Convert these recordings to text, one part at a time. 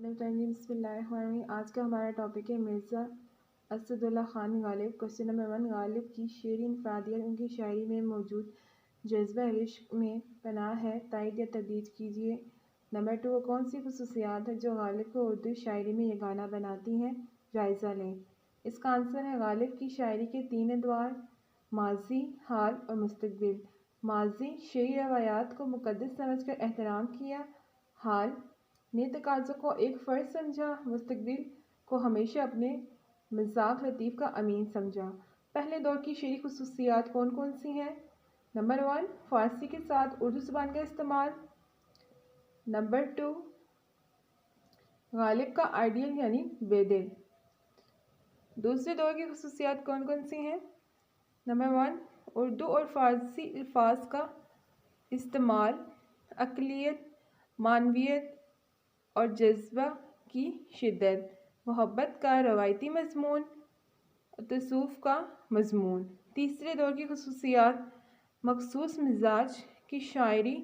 بسم اللہ الرحمن الرحیم۔ آج کا ہمارا ٹاپک ہے مرزا اسد اللہ خان غالب۔ کوشچن نمبر 1، غالب کی شعری انفرادیت ان کی شاعری میں موجود جذبہ عشق میں پنہاں ہے، تائید یا تردید کیجیے۔ نمبر 2، وہ کون سی خصوصیات ہیں جو غالب کو اردو شاعری میں یگانہ بناتی ہیں؟ جائزہ لیں۔ اس کا آنسر ہے غالب کی شاعری کے 3 ادوار: ماضی، حال اور مستقبل۔ ماضی، شعری روایات کو مقدس سمجھ کر احترام کیا۔ حال، نئے تقاضوں کو ایک فرض سمجھا۔ مستقبل کو ہمیشہ اپنے مذاق لطیف کا امین سمجھا۔ پہلے دور کی شعری خصوصیات کون کون سی ہیں؟ نمبر 1، فارسی کے ساتھ اردو زبان کا استعمال۔ نمبر 2، غالب کا آئیڈیل یعنی بے دل۔ دوسرے دور کی خصوصیات کون کون سی ہیں؟ نمبر 1، اردو اور فارسی الفاظ کا استعمال، عقلیت، معنویت اور جذبہ کی شدت، محبت کا روایتی مضمون، تصوف کا مضمون۔ تیسرے دور کی خصوصیات، مخصوص مزاج کی شاعری،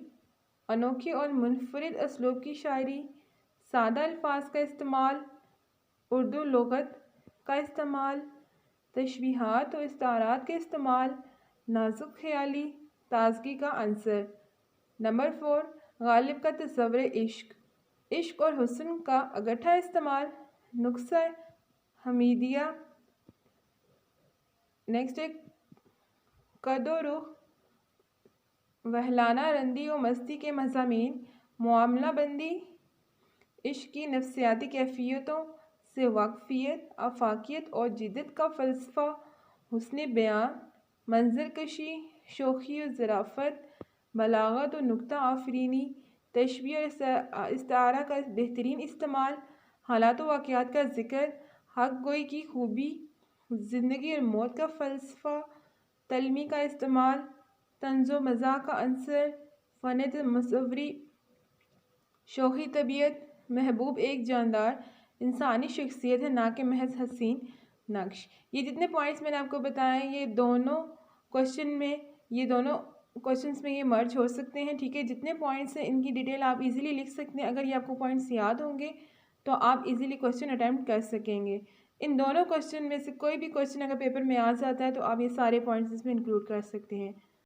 انوکھی اور منفرد اسلوب کی شاعری، سادہ الفاظ کا استعمال، اردو لغت کا استعمال، تشبیہات و استعارات کے استعمال، نازک خیالی، تازگی کا عنصر۔ نمبر 4، غالب کا تصور عشق، عشق اور حسن کا اکٹھا استعمال، نقصہ حمیدیہ۔ نیکسٹ ہے قد و رخ، وہلانہ رندی و مستی کے مضامین، معاملہ بندی، عشق کی نفسیاتی کیفیتوں سے واقفیت، آفاقیت اور جدت کا فلسفہ، حسن بیان، منظر کشی، شوخی و ظرافت، بلاغت و نکتہ آفرینی، تشبیہ اور استعارہ کا بہترین استعمال، حالات و واقعات کا ذکر، حق گوئی کی خوبی، زندگی اور موت کا فلسفہ، تلمی کا استعمال، طنز و مزاح کا عنصر، فن مصوری، شوخی طبیعت۔ محبوب ایک جاندار انسانی شخصیت ہے، نہ کہ محض حسین نقش۔ یہ جتنے پوائنٹس میں نے آپ کو بتائے یہ دونوں کوشچنس میں یہ مرج ہو سکتے ہیں، ٹھیک ہے۔ جتنے پوائنٹس ہیں ان کی ڈیٹیل آپ ایزیلی لکھ سکتے ہیں۔ اگر یہ آپ کو پوائنٹس یاد ہوں گے تو آپ ایزیلی کوشچن اٹیمپٹ کر سکیں گے۔ ان دونوں کوشچن میں سے کوئی بھی کوشچن اگر پیپر میں آ جاتا ہے تو آپ یہ سارے پوائنٹس اس میں انکلوڈ کر سکتے ہیں۔